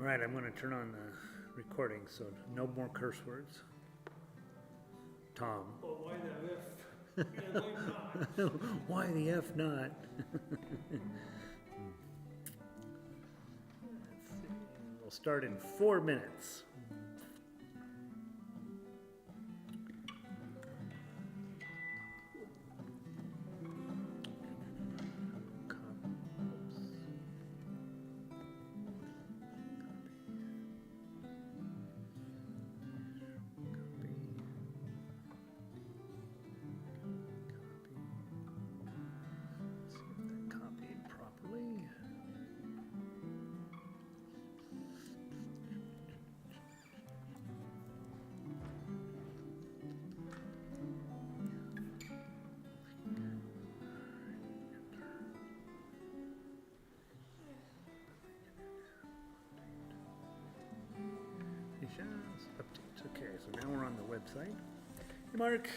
All right, I'm going to turn on the recording, so no more curse words. Tom. Well, why the F? Yeah, why not? Why the F not? We'll start in 4 minutes. Updates. Okay, so now we're on the website. Hey, Mark.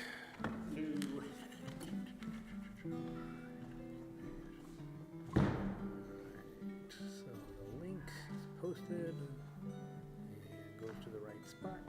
New. Alright, so the link is posted and goes to the right spot.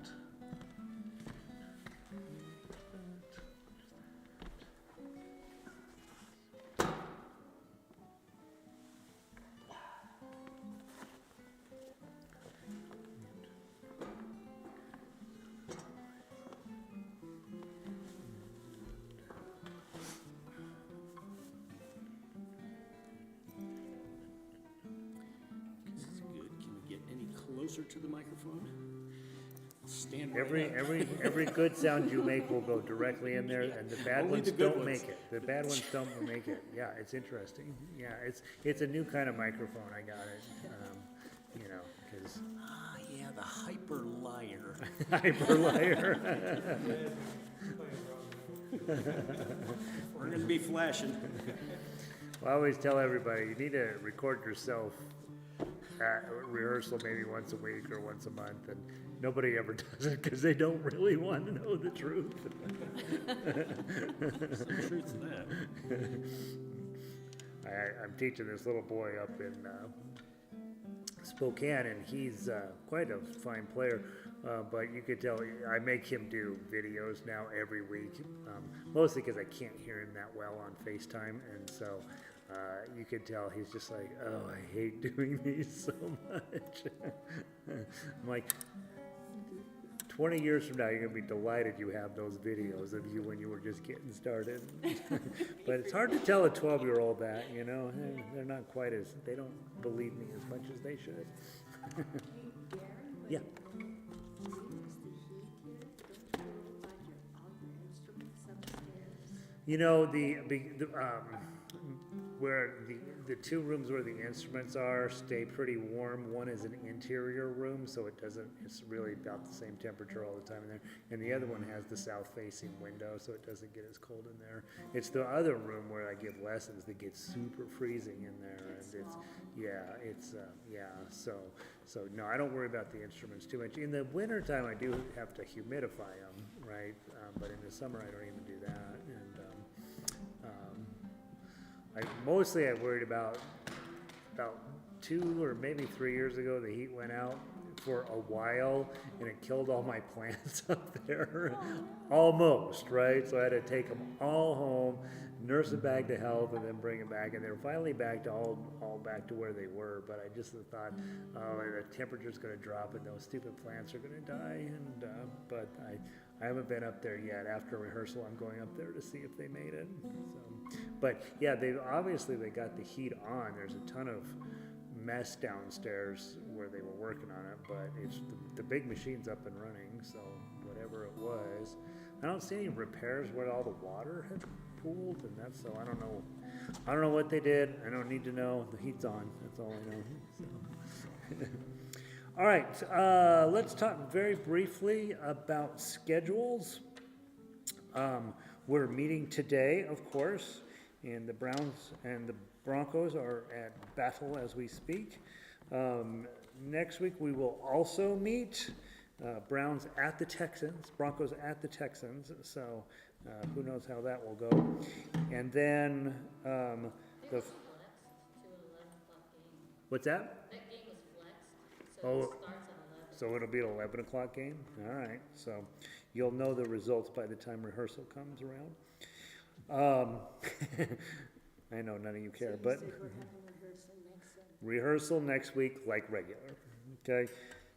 Closer to the microphone. Stand right Every good sound you make will go directly in there, and the bad Only ones the good don't ones. make it. The bad ones don't make it. Yeah, it's interesting. Yeah, it's a new kind of microphone. I got it. Because yeah, the hyper liar. hyper liar. We're gonna be flashing. Well, I always tell everybody you need to record yourself at rehearsal maybe once a week or once a month, and nobody ever does it because they don't really want to know the truth. Some truth to that. I'm teaching this little boy up in Spokane, and he's quite a fine player, but you could tell I make him do videos now every week, mostly because I can't hear him that well on FaceTime, and so you could tell he's just like, oh, I hate doing these so much. I'm like, 20 years from now, you're going to be delighted you have those videos of you when you were just getting started. But it's hard to tell a 12-year-old that, you know. They're not quite as, they don't believe me as much as they should. Yeah. You know, where the two rooms where the instruments are stay pretty warm. One is an interior room, so it's really about the same temperature all the time in there. And the other one has the south-facing window, so it doesn't get as cold in there. It's the other room where I give lessons that gets super freezing in there, and so no, I don't worry about the instruments too much. In the wintertime, I do have to humidify them, right? But in the summer, I don't even do that. And I worried about 2 or maybe 3 years ago, the heat went out for a while and it killed all my plants up there. Almost, right? So I had to take them all home, nurse them back to health, and then bring them back. And they're finally back to all back to where they were. But I just thought, oh, the temperature's going to drop and those stupid plants are going to die. And but I haven't been up there yet. After rehearsal, I'm going up there to see if they made it. So, but yeah, they got the heat on. There's a ton of mess downstairs where they were working on it, but it's the big machine's up and running. So whatever it was, I don't see any repairs where all the water had pooled, and that's so I don't know what they did. I don't need to know. The heat's on. That's all I know. So. All right, let's talk very briefly about schedules. We're meeting today, of course, and the Browns and the Broncos are at battle as we speak. Next week we will also meet. Browns at the Texans, Broncos at the Texans. So who knows how that will go. And then what's that? That game was flexed, so Oh, so it'll be an 11 o'clock game? All right, so you'll know the results by the time rehearsal comes around. I know none of you care, but rehearsal next week like regular, okay?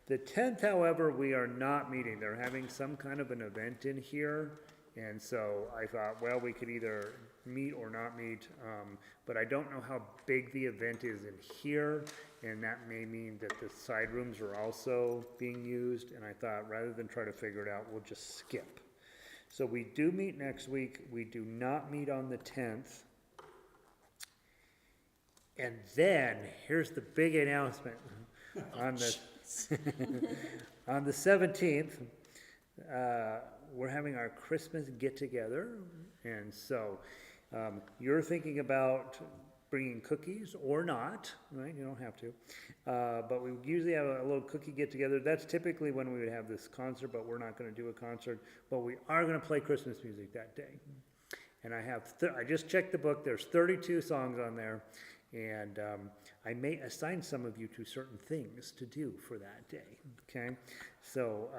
The 10th, however, we are not meeting. They're having some kind of an event in here, and so I thought, well, we could either meet or not meet, but I don't know how big the event is in here, and that may mean that the side rooms are also being used, and I thought rather than try to figure it out, we'll just skip. So we do meet next week. We do not meet on the 10th. And then, here's the big announcement. On the 17th, we're having our Christmas get-together, and so you're thinking about bringing cookies or not, right? You don't have to, but we usually have a little cookie get-together. That's typically when we would have this concert, but we're not going to do a concert, but we are going to play Christmas music that day. And I have, I just checked the book, there's 32 songs on there, and I may assign some of you to certain things to do for that day, okay? So,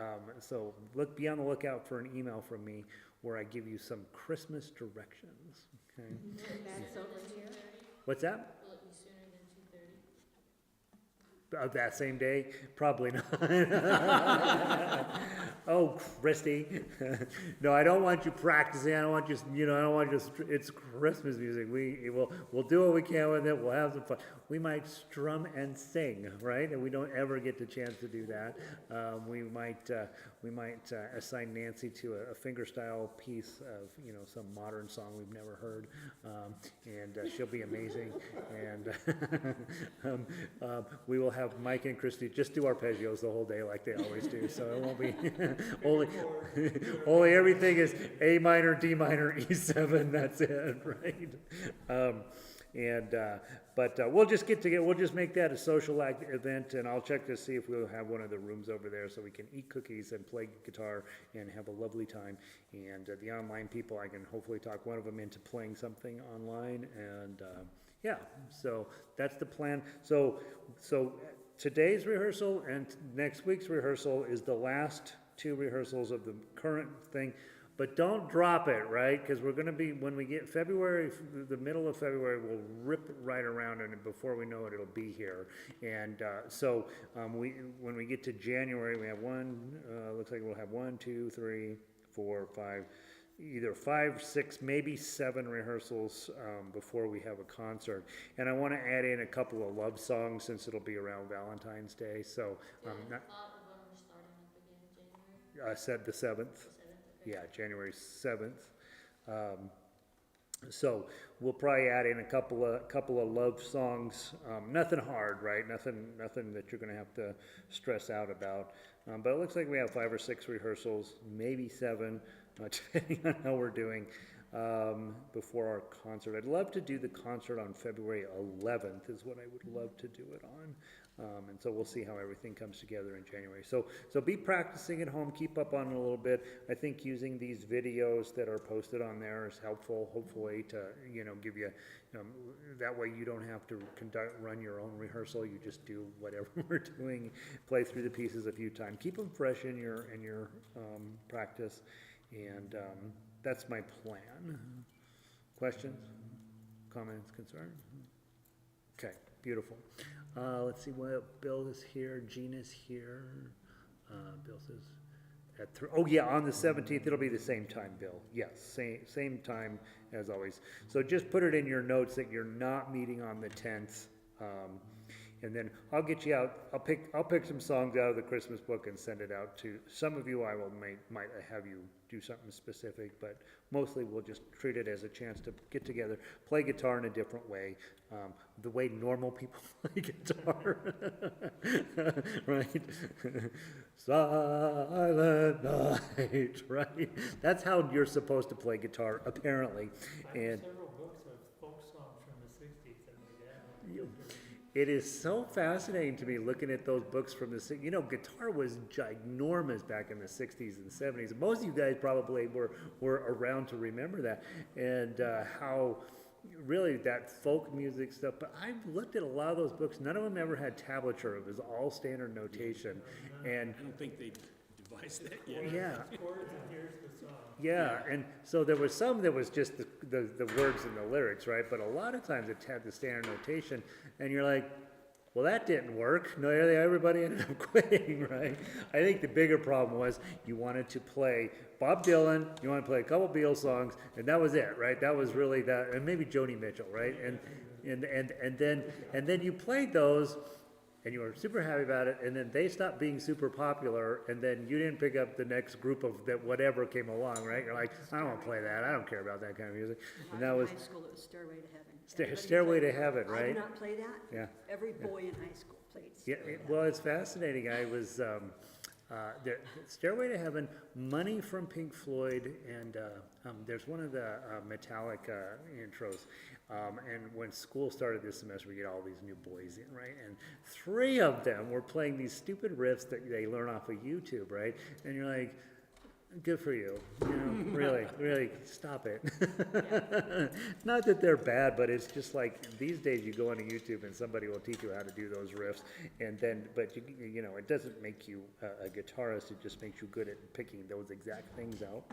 be on the lookout for an email from me where I give you some Christmas directions, okay? That's over here. What's that? Will it be sooner than 2:30? Of that same day? Probably not. Oh, Christy. No, I don't want you practicing. I don't want you, I don't want you, it's Christmas music. We'll do what we can with it. We'll have some fun. We might strum and sing, right? And we don't ever get the chance to do that. We might assign Nancy to a fingerstyle piece of, some modern song we've never heard. And she'll be amazing. And we will have Mike and Christy just do arpeggios the whole day like they always do. So it won't be only everything is A minor, D minor, E7. That's it, right? But we'll just get together. We'll just make that a social event, and I'll check to see if we'll have one of the rooms over there so we can eat cookies and play guitar and have a lovely time. And the online people, I can hopefully talk one of them into playing something online. And yeah, so that's the plan. So today's rehearsal and next week's rehearsal is the last 2 rehearsals of the current thing. But don't drop it, right? Because we're going to be, when we get February, the middle of February, we'll rip right around, and before we know it, it'll be here. And when we get to January, we have looks like we'll have 1, 2, 3, 4, 5, either 5, 6, maybe 7 rehearsals before we have a concert. And I want to add in a couple of love songs since it'll be around Valentine's Day. So, Thought of when we're starting up again in January? I said the 7th. Yeah, January 7th. So we'll probably add in a couple of love songs. Nothing hard, right? Nothing that you're going to have to stress out about. But it looks like we have 5 or 6 rehearsals, maybe 7, depending on how we're doing before our concert. I'd love to do the concert on February 11th is what I would love to do it on. And so we'll see how everything comes together in January. So be practicing at home, keep up on it a little bit. I think using these videos that are posted on there is helpful, hopefully, to, give you, that way you don't have to run your own rehearsal. You just do whatever we're doing, play through the pieces a few times. Keep them fresh in your practice, and that's my plan. Questions, comments, concerns? Okay, beautiful. Let's see what Bill is here. Gina's here. Bill says at on the 17th it'll be the same time, Bill. Yes, same time as always. So just put it in your notes that you're not meeting on the 10th. And then I'll get you out. I'll pick some songs out of the Christmas book and send it out to some of you. I might have you do something specific, but mostly we'll just treat it as a chance to get together, play guitar in a different way, the way normal people play guitar, right? Silent night, right? That's how you're supposed to play guitar, apparently. And several books of folk songs from the 60s that my dad had. it is so fascinating to me looking at those books from the, guitar was ginormous back in the 60s and 70s. Most of you guys probably were around to remember that, and how really that folk music stuff. But I looked at a lot of those books. None of them ever had tablature. It was all standard notation. And I don't think they devised that yet. yeah, Chords and here's the song. yeah. And so there was some that was just the words and the lyrics, right? But a lot of times it had the standard notation, and you're like, well, that didn't work. No, everybody ended up quitting, right? I think the bigger problem was you wanted to play Bob Dylan, you wanted to play a couple Beatles songs, and that was it, right? That was really that, and maybe Joni Mitchell, right? And then you played those, and you were super happy about it, and then they stopped being super popular, and then you didn't pick up the next group of that whatever came along, right? You're like, I don't want to play that. I don't care about that kind of music. And that was In high school, it was Stairway to Heaven. Stairway to Heaven, I right? did not play that. Yeah. Every boy in high school played Yeah, Stairway to well, Heaven. it's fascinating. I was the Stairway to Heaven, Money from Pink Floyd, and there's one of the Metallica intros. And when school started this semester, we get all these new boys in, right? And 3 of them were playing these stupid riffs that they learn off of YouTube, right? And you're like, good for you. You know, really, stop it. Not that they're bad, but it's just like these days you go onto YouTube and somebody will teach you how to do those riffs, and then, but you know, it doesn't make you a guitarist. It just makes you good at picking those exact things out.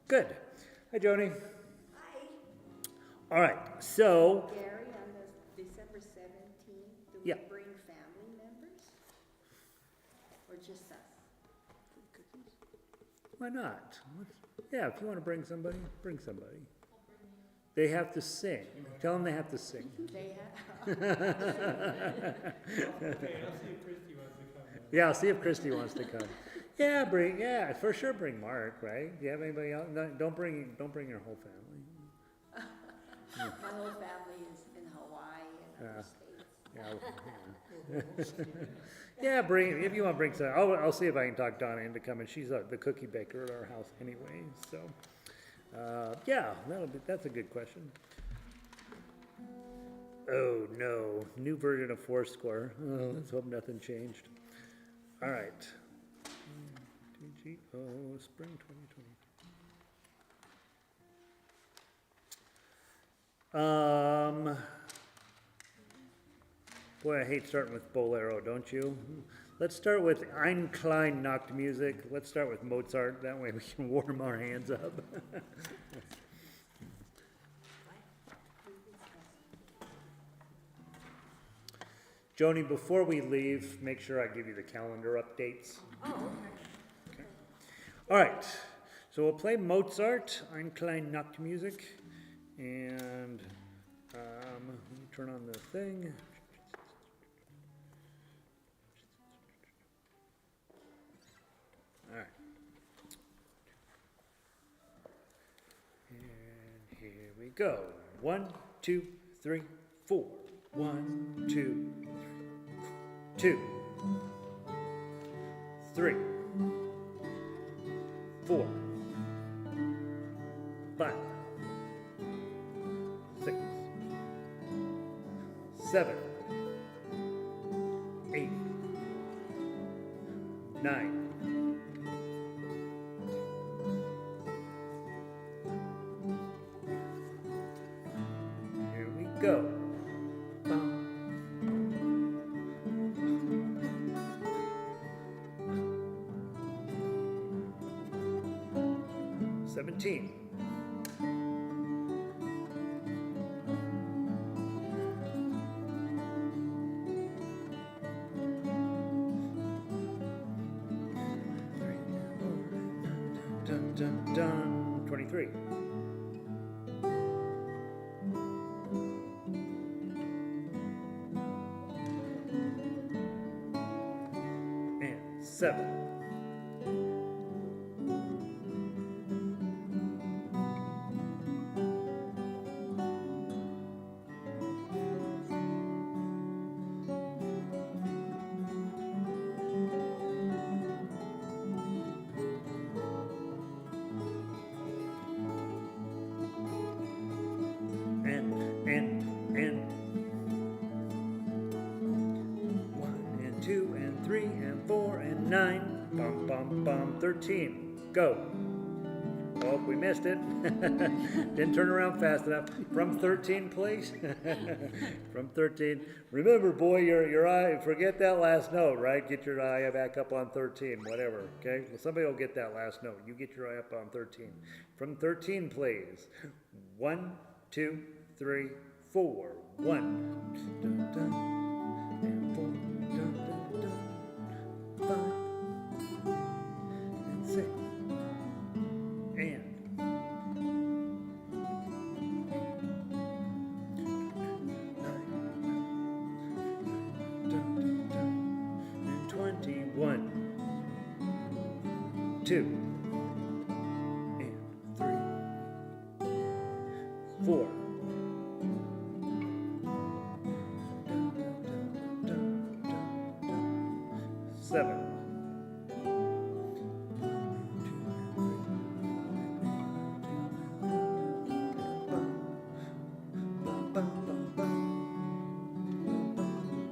Good. Hi, Joni. Hi, All right. So, Gary, on the December 17th, do we Yeah. bring family members? Or just us? Cookies? why not? Yeah, if you want to bring somebody, bring somebody. They have to sing. Tell them they have to sing. They have, Okay, I'll see if Christy wants to come. Yeah, see if Christy wants to come. Yeah, for sure bring Mark, right? Do you have anybody else? No, don't bring your whole family. my whole family is in Hawaii and other states. Yeah, yeah, bring, if you want to bring some, I'll see if I can talk Donna into coming. She's the cookie baker at our house anyway, so. Yeah, that's a good question. Oh no, new version of Foursquare. Oh, let's hope nothing changed. All right. TGO Spring 2020. Boy, I hate starting with Boléro, don't you? Let's start with Eine, Kleine Nachtmusik. Let's start with Mozart. That way we can warm our hands up. Joni, before we leave, make sure I give you the calendar updates. Oh, okay. All right, so we'll play Mozart, Eine Kleine Nachtmusik, and let me turn on the thing. All right. And here we go. 1, 2, 3, 4. 1, 2, 2, 3, 4, 5, 6, 7, 8, 9. Here we go. 17. Dun, dun, dun. 23. And 7. And 1 and 2 and 3 and 4 and 9. Bum, bum, bum. 13. Go. Oh, we missed it. Didn't turn around fast enough. From 13, please. From 13. Remember, boy, your eye, forget that last note, right? Get your eye back up on 13, whatever, okay? Well, somebody will get that last note. You get your eye up on 13. From 13, please. 1, 2, 3, 4. 1. Dun, dun, and 4. Dun, dun, dun. 5. And 6. And 21, 2, and 3, 4. 7.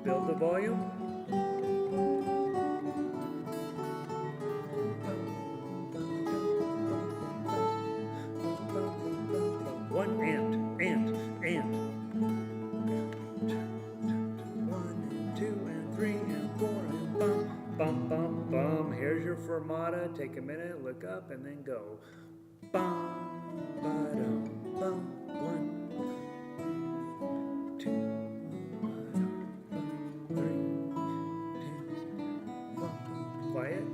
Build the volume. One and. 1 and 2 and 3 and 4 and bum, bum, bum, bum. Here's your fermata. Take a minute, look up, and then go. Bum, ba-dum, bum. 1, 2, ba-dum, bum. 3, 2, 1. Quiet.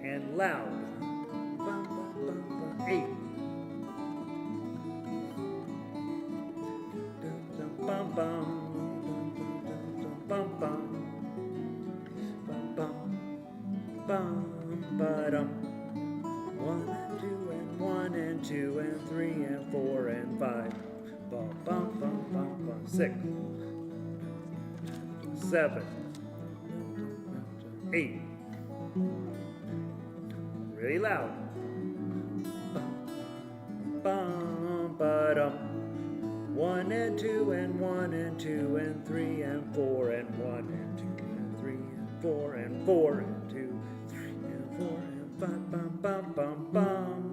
And loud. Bum, bum, bum, bum. 8. Bum, bum, bum, bum, bum, bum, bum, ba-dum. 1 and 2 and 1 and 2 and 3 and 4 and 5. Bum, bum, bum, bum, bum. 6, 7, 8. Really loud. Bum, bum, ba-dum. 1 and 2 and 1 and 2 and 3 and 4 and 1 and 2 and 3 and 4 and 4 and 2, 3 and 4 and 5. Bum, bum, bum, bum.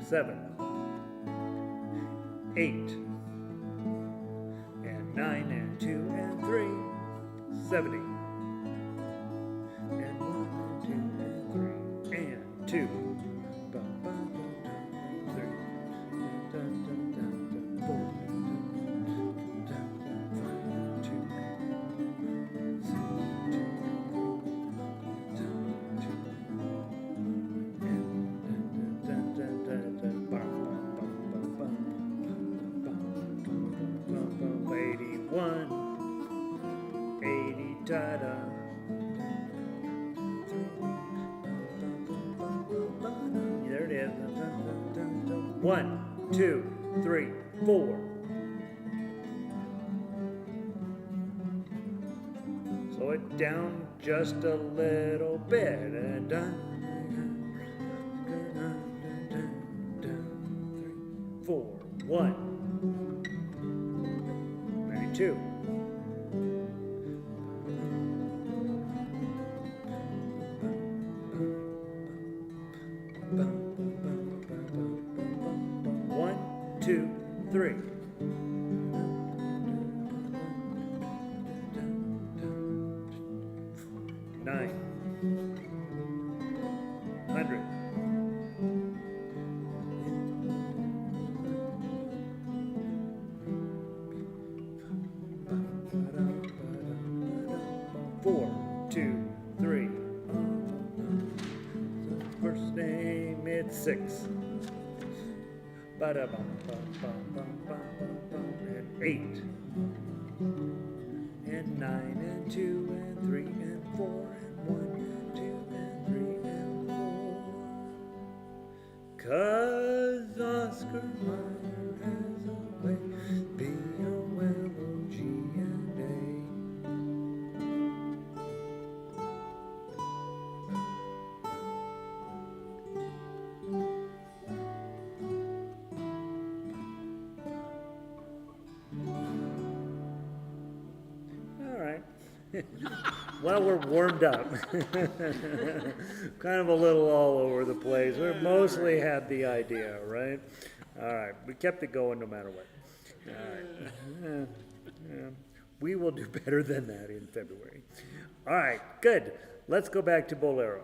7, 8 and 9 and 2 and 3, 70 and 1 and 2 and 3 and 2. Bum, bum, bum, 3. Dun, dun, dun, dun, 4. Dun, dun, 5, 2. 6, 2. Dun, 2. And dun, dun, dun, dun, bum, bum, bum, bum, bum, bum, bum, bum, 81, 80, ta-da. There it is. 1, 2, 3, 4. Slow it down just a little bit. And dun, 3, 4, 1, 92. One, two, three. 900. 4, 2, 3. First name, it's 6. Ba-da-bum-bum-bum-bum-bum-bum. And 8. And 9 and 2 and 3 and 4 and 1 and 2 and 3 and 4. 'Cause Oscar Mayer has a way, B-O-L-O-G and A. All right. Well, we're warmed up. Kind of a little all over the place. We mostly had the idea, right? All right, we kept it going no matter what. All right. Yeah. We will do better than that in February. All right, good. Let's go back to Boléro.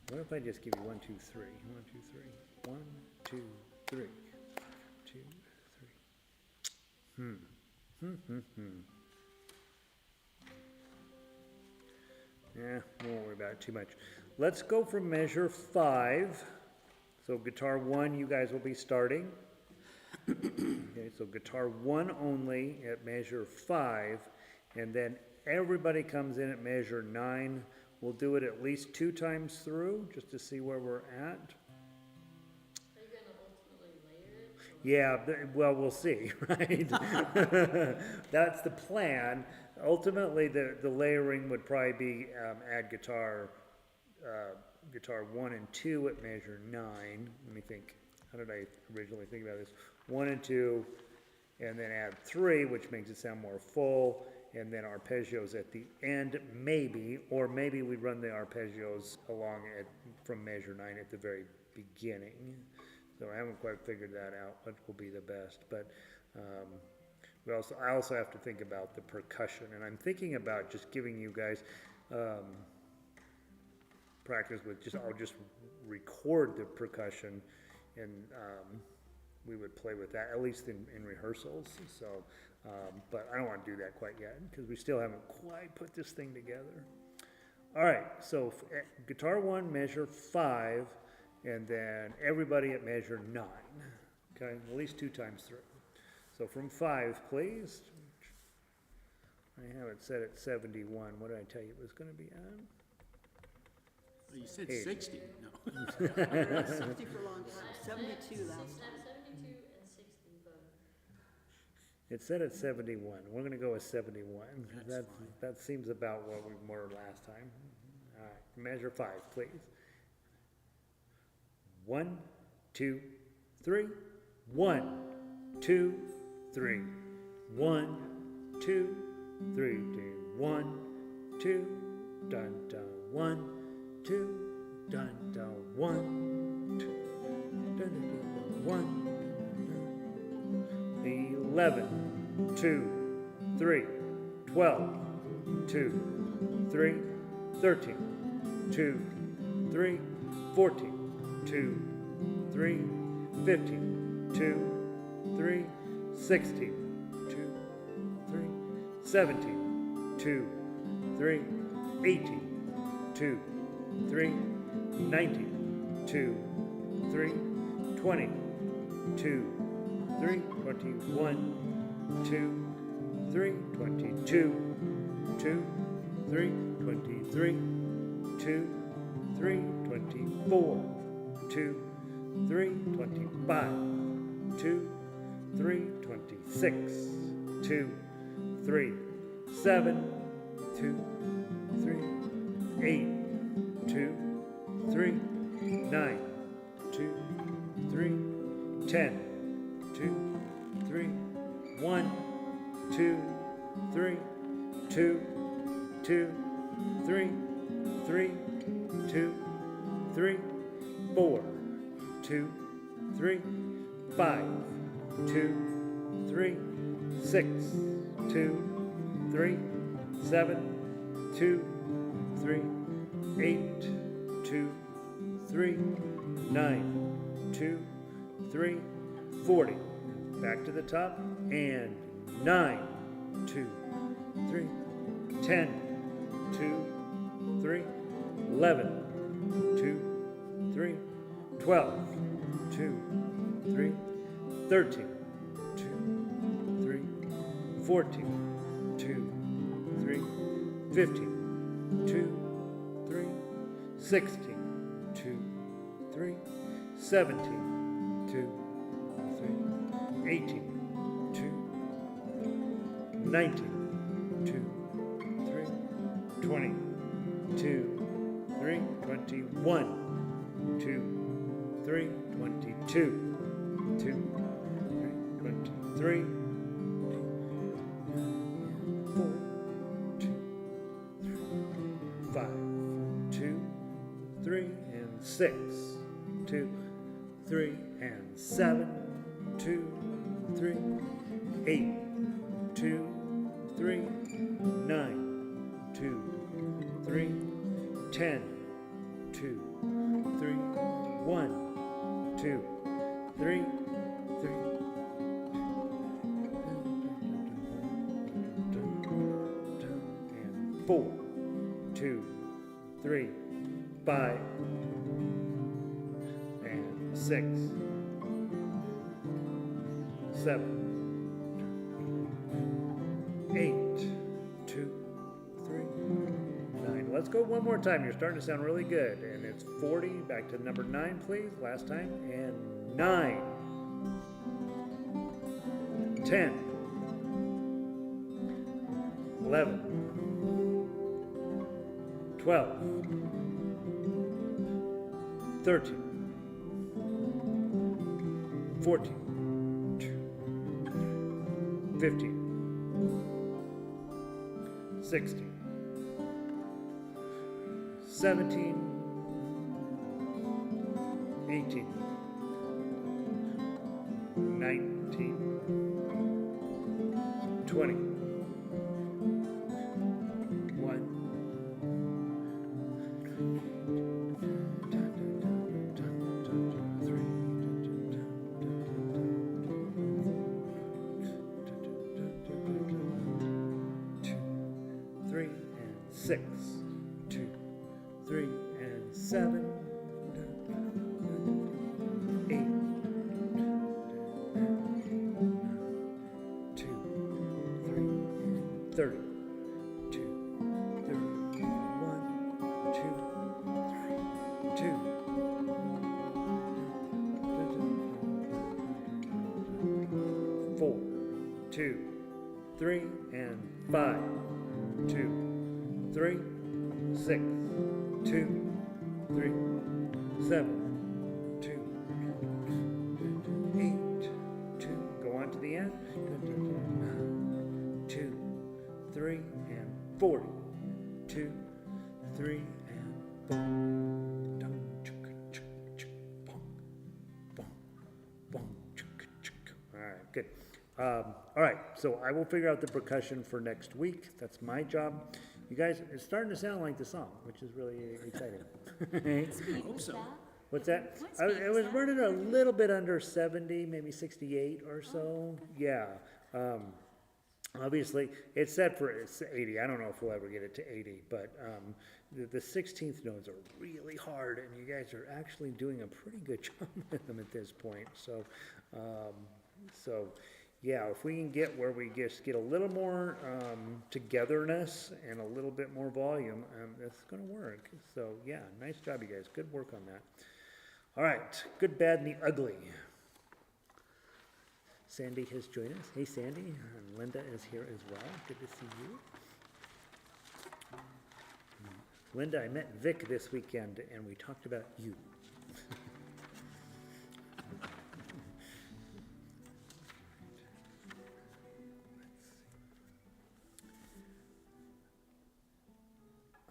What if I just give you 1, 2, 3? 1, 2, 3. 1, 2, 3. 2, 3. Yeah, we won't worry about it too much. Let's go from measure 5. So guitar 1, you guys will be starting. Okay, so guitar 1 only at measure 5, and then everybody comes in at measure 9. We'll do it at least 2 times through, just to see where we're at. Are you gonna ultimately layer it? Yeah, well, we'll see, right? That's the plan. Ultimately, the layering would probably be add guitar 1 and 2 at measure 9. Let me think. How did I originally think about this? 1 and 2, and then add 3, which makes it sound more full, and then arpeggios at the end, maybe, or maybe we run the arpeggios along from measure 9 at the very beginning. So I haven't quite figured that out, what will be the best, but I also have to think about the percussion, and I'm thinking about just giving you guys practice with I'll just record the percussion, and we would play with that, at least in rehearsals. So, but I don't want to do that quite yet, because we still haven't quite put this thing together. All right, so guitar 1, measure 5, and then everybody at measure 9, okay, at least 2 times through. So from 5, please. I have it set at 71. What did I tell you it was going to be at? Well, you said 80. 60, no. 60 for a long time, 72 last time. 72 and 60, but It's set at 71. We're going to go with 71. That's That seems about what we were last time. All right, measure 5, please. 1, 2, 3. 1, 2, 3. 1, 2, 3. 1, 2, dun dun. 1, 2, dun dun. 1, 2, dun dun. 1. 11, 2, 3, 12, 2, 3, 13, 2, 3, 14, 2, 3, 15, 2, 3, 16, 2, 3, 17, 2, 3, 18, 2, 3, 19, 2, 3, 20, 2, 3, 21, 2, 3, 22, 2, 3, 23, 2, 3, 24, 2, 3, 25, 2, 3, 26, 2, 3, 7, 2, 3, 8, 2, 3, 9, 2, 3, 10, 2, 3, 1, 2, 3, 2, 2, 3, 3, 2, 3, 4, 2, 3, 5, 2, 3, 6, 2, 3, 7, 2, 3, 8, 2, 3, 9, 2, 3, 40. Back to the top, and 9, 2, 3, 10, 2, 3, 11, 2, 3, 12, 2, 3, 13, 2, 3, 14, 2, 3, 15, 2, 3, 16, 2, 3, 17, 2, 3, 18, 2, 19, 2, 20, 2, 3, 21, 2, 3, 22, 2, 3, 23, 4, 2, 5, 2, 3, and 6, 2, 3, and 7, 2, 3, 8, 2, 3, 9, 2, 3, 10, 2, 3, 1, 2, 3, 3. And 4, 2, 3, 5, and 6, 7, 8, 2, 3, 9. Let's go one more time. You're starting to sound really good. And it's 40. Back to number 9, please. Last time. And 9, 10, 11, 12, 13, 14, 15, 16, 17, 18, 19, 20, 6, 2, 3, and 7, 8, 2, 3, 30, 2, 31, 2, 3, 2, 4, 2, 3, and 5, 2, 3, 6, 2, 3, 7, 2, 8, 2. Go on to the end. 2, 3, and 40. 2, 3, and boom. All right, good. All right, so I will figure out the percussion for next week. That's my job. You guys, it's starting to sound like the song, which is really exciting. I hope so. What's that? I was running a little bit under 70, maybe 68 or so. Yeah. Obviously, it's set for 80. I don't know if we'll ever get it to 80, but the 16th notes are really hard, and you guys are actually doing a pretty good job with them at this point. So, yeah, if we can get where we just get a little more togetherness and a little bit more volume, that's going to work. So, yeah, nice job, you guys. Good work on that. All right, good, bad, and the ugly. Sandy has joined us. Hey, Sandy. And Linda is here as well. Good to see you. Linda, I met Vic this weekend, and we talked about you.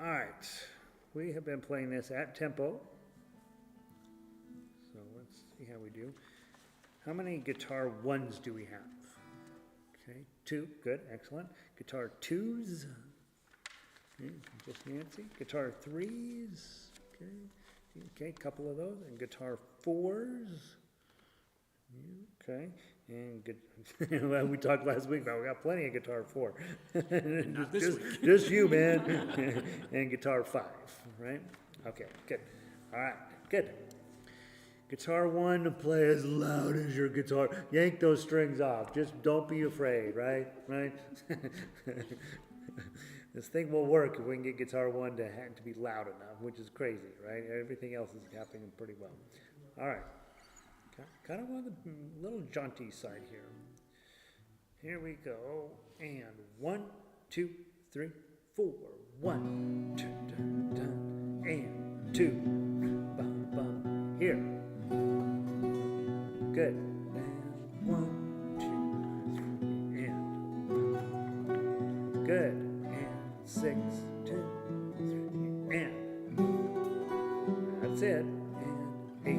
All right, we have been playing this at tempo. So let's see how we do. How many guitar ones do we have? Okay, 2, good, excellent. Guitar 2s, okay, just Nancy. Guitar 3s, okay, a couple of those. And guitar 4s, okay. And good, well, we talked last week about we got plenty of guitar 4. Not this week. Just you, man. And guitar 5, right? Okay, good. All right, good. Guitar 1, play as loud as your guitar. Yank those strings off. Just don't be afraid, right? Right? This thing will work if we can get guitar 1 to be loud enough, which is crazy, right? Everything else is happening pretty well. All right. Kind of on the little jaunty side here. Here we go. And 1, 2, 3, 4. 1, 2, dun, dun, and 2, bum, bum, here. Good. And 1, 2, 3, and good. And 6, 2, 3, and that's it. And 8,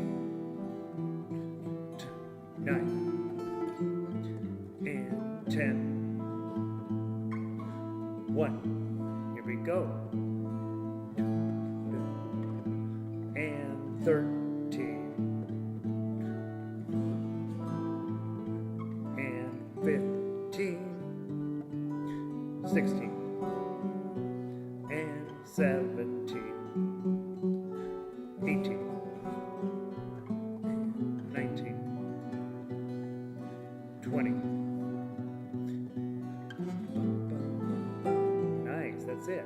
9, and 10. 1. Here we go. And 13. And 15. 16. And 17. 18. 19. 20. Nice, that's it.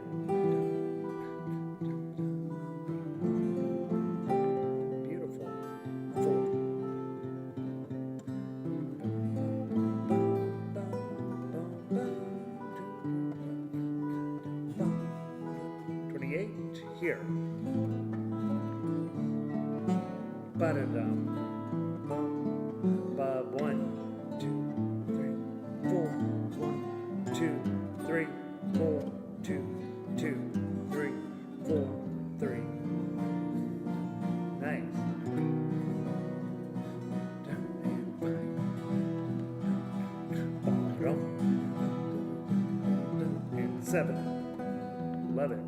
Beautiful. 4. 28. Here. Ba-da-dum. Bob. 1, 2, 3, 4. 1, 2, 3, 4. 2, 2, 3, 4, 3. Nice. And 7. Love it.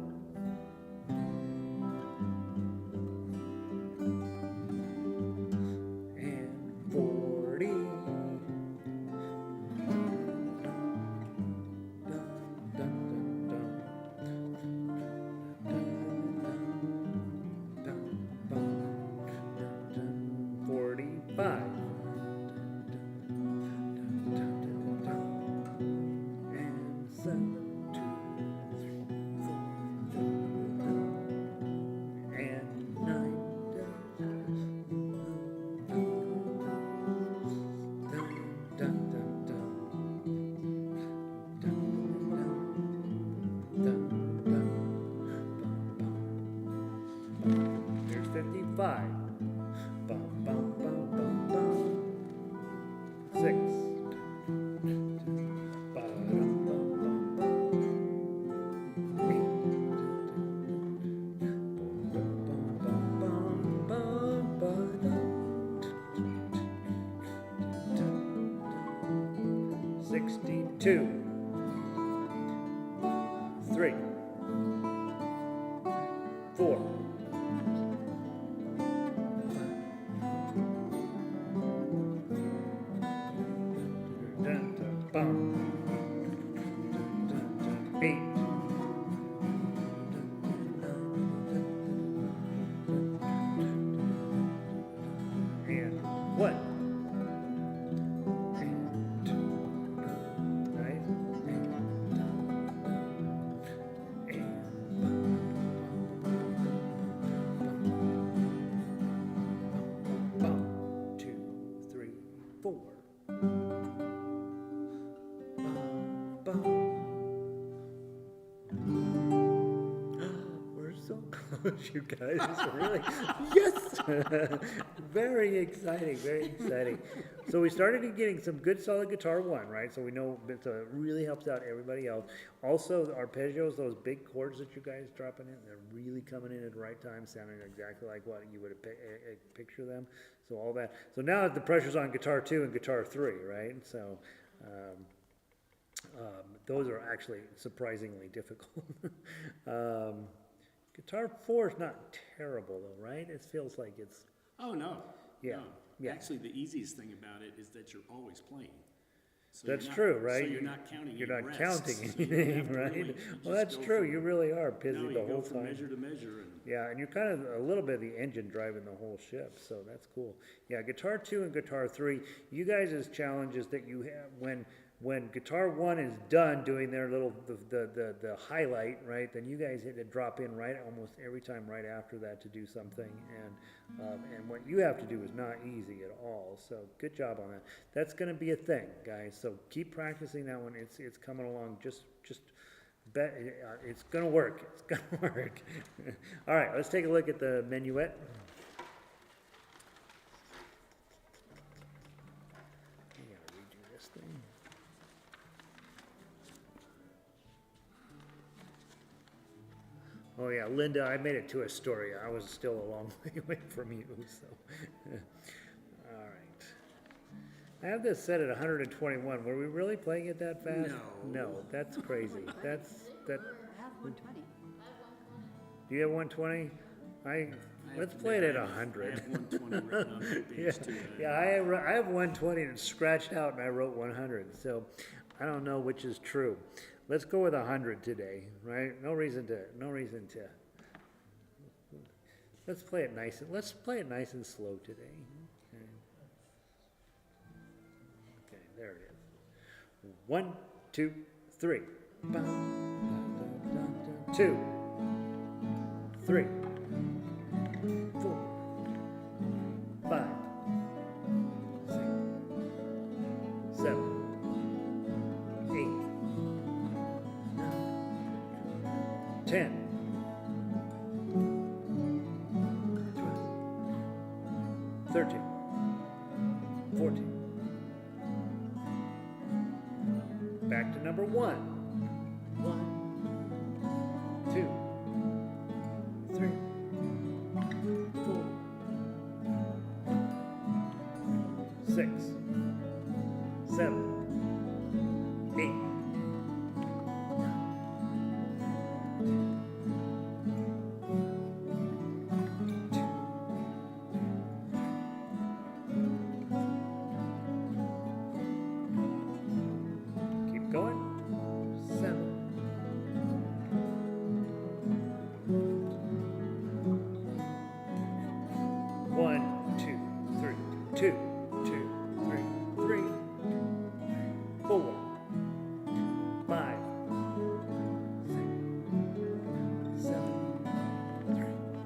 And 40. Dun, dun, dun, 45. And 7, 2, 3, 4. And 9. Dun, dun, dun, dun. Here's 55. Bum, bum, bum, bum, bum. 6. Ba-dum, bum, bum, bum. 8. Bum, bum, bum, bum, ba-dum. 62. 3. 4. 8. And 1. And 2. Right? And 2, 3, 4. We're so close, you guys. Really? Yes! Very exciting, very exciting. So we started getting some good solid guitar 1, right? So we know it really helps out everybody else. Also, arpeggios, those big chords that you guys dropping in, they're really coming in at the right time, sounding exactly like what you would picture them. So all that. So now the pressure's on guitar 2 and guitar 3, right? So those are actually surprisingly difficult. Guitar 4 is not terrible though, right? It feels like it's... Oh, no. Yeah, No. yeah. Actually, the easiest thing about it is that you're always playing. So That's you're not- true, right? So you're not counting You're any not rests, counting so you don't anything, have to right? really- you Well, just that's go true. from- You really are busy No, the you whole go from time. measure to measure, and Yeah, and you're kind of a little bit of the engine driving the whole ship, so that's cool. Yeah, guitar 2 and guitar 3, you guys' challenges that you have when guitar 1 is done doing their little the highlight, right? Then you guys hit to drop in right almost every time right after that to do something, and what you have to do is not easy at all. So good job on that. That's going to be a thing, guys. So keep practicing that one. It's coming along just It's gonna work. It's gonna work. All right, let's take a look at the Menuett. I gotta redo this thing. Oh yeah, Linda, I made it to Astoria. I was still a long way away from you, so. All right. I have this set at 121. Were we really playing it that fast? No. No, that's crazy. That. I have 120. Do you have 120? Let's play it at 100. I have 120 written on my Yeah, page too. yeah, I have 120 and it's scratched out, and I wrote 100. So I don't know which is true. Let's go with 100 today, right? No reason to. Let's play it nice. Let's play it nice and slow today. Okay, there it is. 1, 2, 3. 2, 3, 4, 5, 6, 7, 8, 9, 10, 12, 13, 14. Back to number 1. 1, 2, 3, 4, 6, 7, 8. Keep going. 7. 1, 2, 3, 2, 2, 3, 3, 4, 5, 6, 7,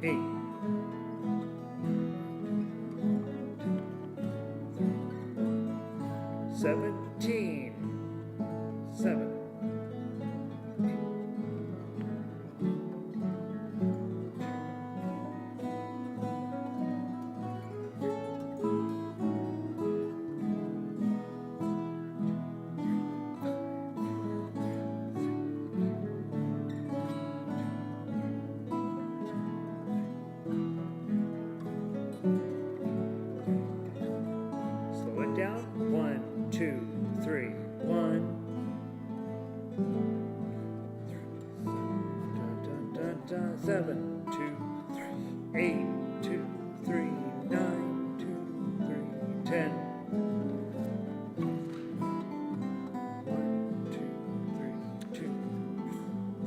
8. 17. 7. 2, 3, 1. Dun, dun, dun, dun. 7, 2, 3, 8, 2, 3, 9, 2, 3, 10. 1, 2, 3, 2,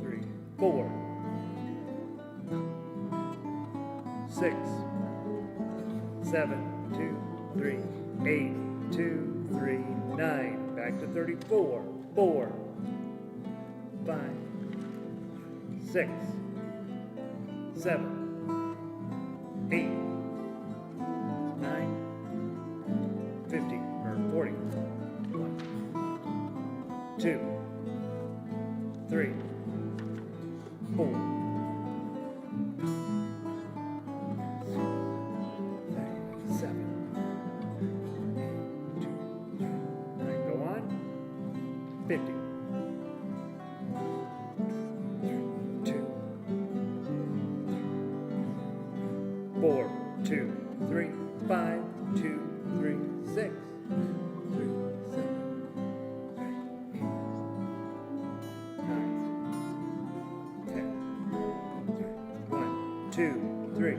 3, 4, 6, 7, 2, 3, 8, 2, 3, 9. Back to 34. 4, 5, 6, 7, 8, 9, 50 or 40. 1, 2, 3, 4. 7. Go on. 50. 2, 4, 2, 3, 5, 2, 3, 6, 3, 7, 8, 9, 10. 1, 2, 3.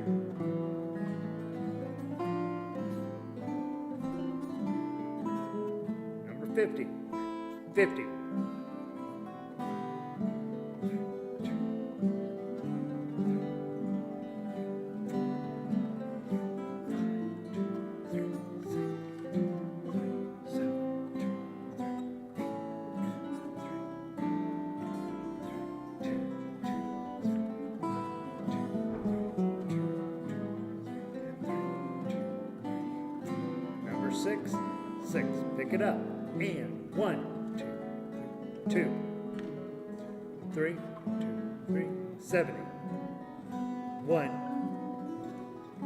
Number 50. 50. 6, 6. Pick it up. And 1, 2, 2, 3, 2, 3, 70. 1,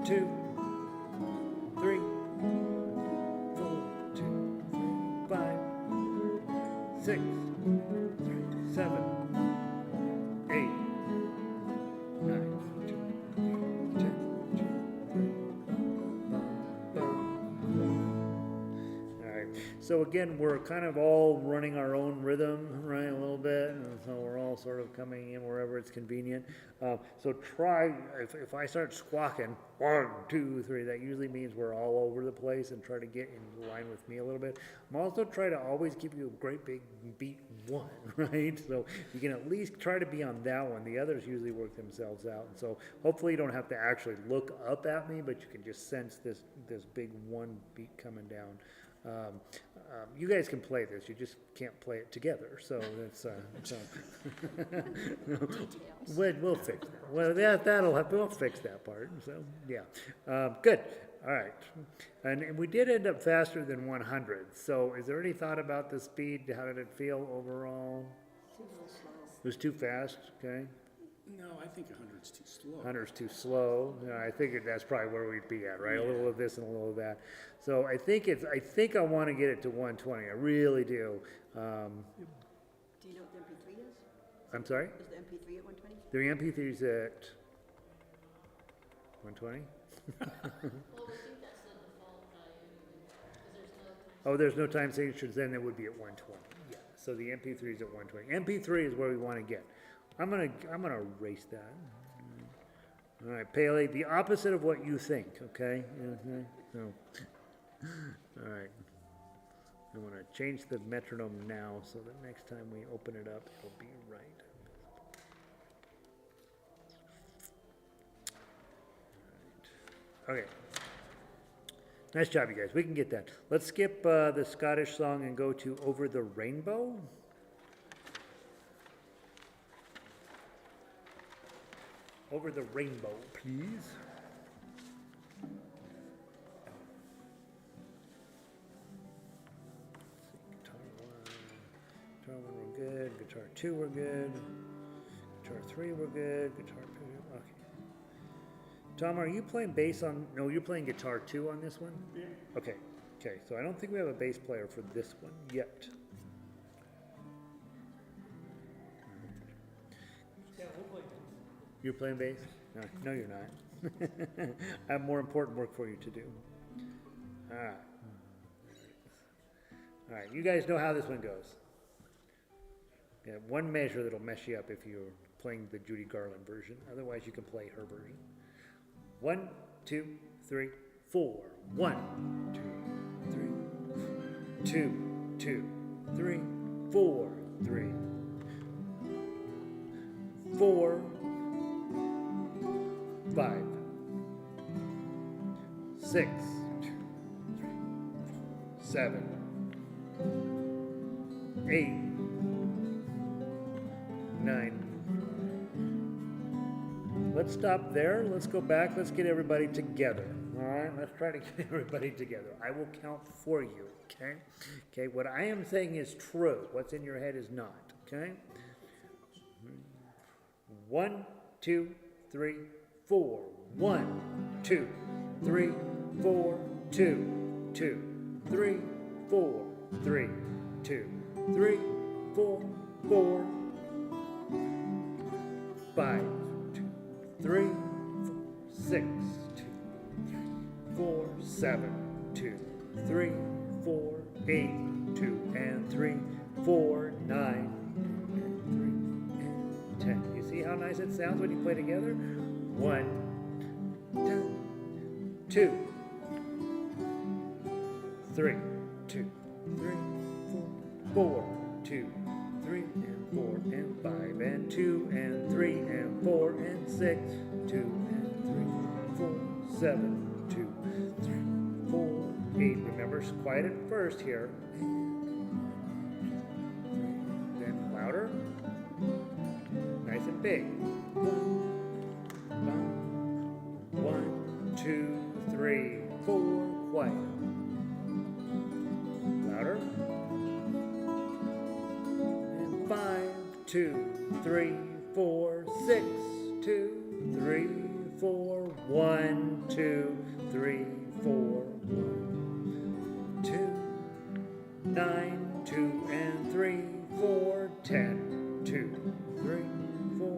2, 3, 4, 2, 3, 5, 6, 7, 8, 9, 10. So again, we're kind of all running our own rhythm, right, a little bit, and so we're all sort of coming in wherever it's convenient. So try, if I start squawking, 1, 2, 3, that usually means we're all over the place, and try to get in line with me a little bit. I'm also trying to always give you a great big beat 1, right? So you can at least try to be on that one. The others usually work themselves out, and so hopefully you don't have to actually look up at me, but you can just sense this big 1 beat coming down. You guys can play this, you just can't play it together, so that's, we'll fix that. Well, we'll fix that part, so, yeah. Good, all right. And we did end up faster than 100, so is there any thought about the speed? How did it feel overall? It was too fast, okay? No, I think 100's too slow. 100's too slow. I figured that's probably where we'd be at, right? A little of this and a little of that. So I think I want to get it to 120. I really do. Do you know what the MP3 is? I'm sorry? Is the MP3 at 120? The MP3's at 120? Well, we think that's the default value, because there's no time. Oh, there's no time signatures, then it would be at 120. Yeah. So the MP3 is at 120. MP3 is where we want to get. I'm gonna erase that. All right, Paley, the opposite of what you think, okay? So, all right. I'm gonna change the metronome now so that next time we open it up, it'll be right. All right. Okay. Nice job, you guys. We can get that. Let's skip the Scottish song and go to Over the Rainbow. Over the Rainbow, please. Guitar 1 we're good, guitar 2 we're good, guitar 3 we're good, guitar 2, okay. Tom, are you playing bass on, no, you're playing guitar 2 on this one? Yeah. Okay, so I don't think we have a bass player for this one yet. Yeah, we'll play. You're playing bass? No, you're not. I have more important work for you to do. All right, you guys know how this one goes. Yeah, one measure that'll mess you up if you're playing the Judy Garland version. Otherwise, you can play her version. 1, 2, 3, 4. 1, 2, 3, 2, 2, 3, 4, 3, 4, 5, 6, 7, 8, 9. Let's stop there. Let's go back. Let's get everybody together. All right, let's try to get everybody together. I will count for you, okay? Okay, what I am saying is true. What's in your head is not, okay? 1, 2, 3, 4. 1, 2, 3, 4, 2, 2, 3, 4, 3, 2, 3, 4, 4, 5, 2, 3, 6, 2, 4, 7, 2, 3, 4, 8, 2, and 3, 4, 9, and 3, and 10. You see how nice it sounds when you play together? 1, 2, 3, 2, 3, 4, 2, 3, and 4, and 5, and 2, and 3, and 4, and 6, 2, and 3, 4, 7, 2, 3, 4, 8. Remember, quiet at first here. Then louder. Nice and big. 1, 2, 3, 4. Quiet. Louder. And 5, 2, 3, 4, 6, 2, 3, 4, 1, 2, 3, 4, 1, 2, 9, 2 and 3, 4, 10, 2, 3, 4,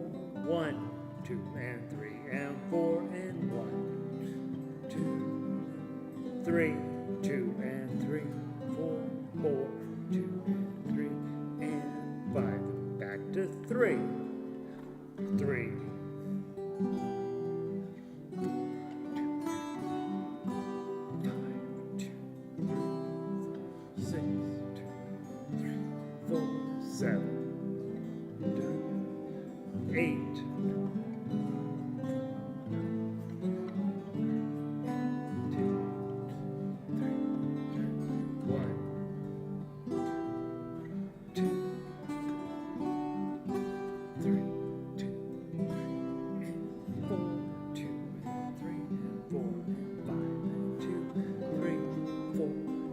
1, 2 and 3 and 4 and 1, 2, 3, 2 and 3, 4, 4, 2 and 3 and 5. Back to 3, 3. 7, 8,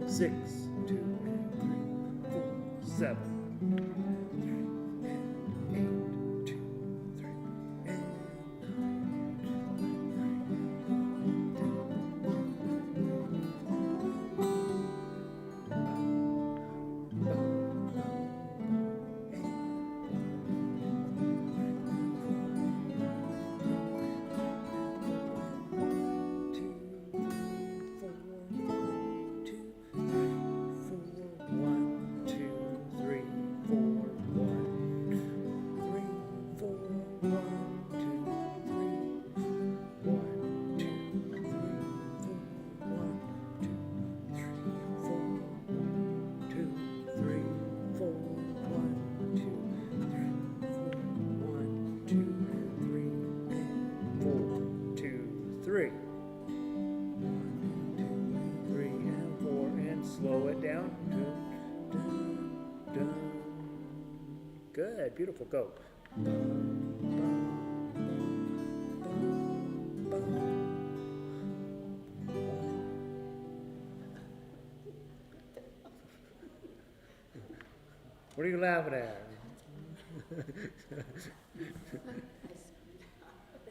6, 2 and 3, 4, 7, 8, 2, 3, and 3. 1, 2, 3, and 4, and slow it down. Dun, dun, dun. Good, beautiful. Go. What are you laughing at?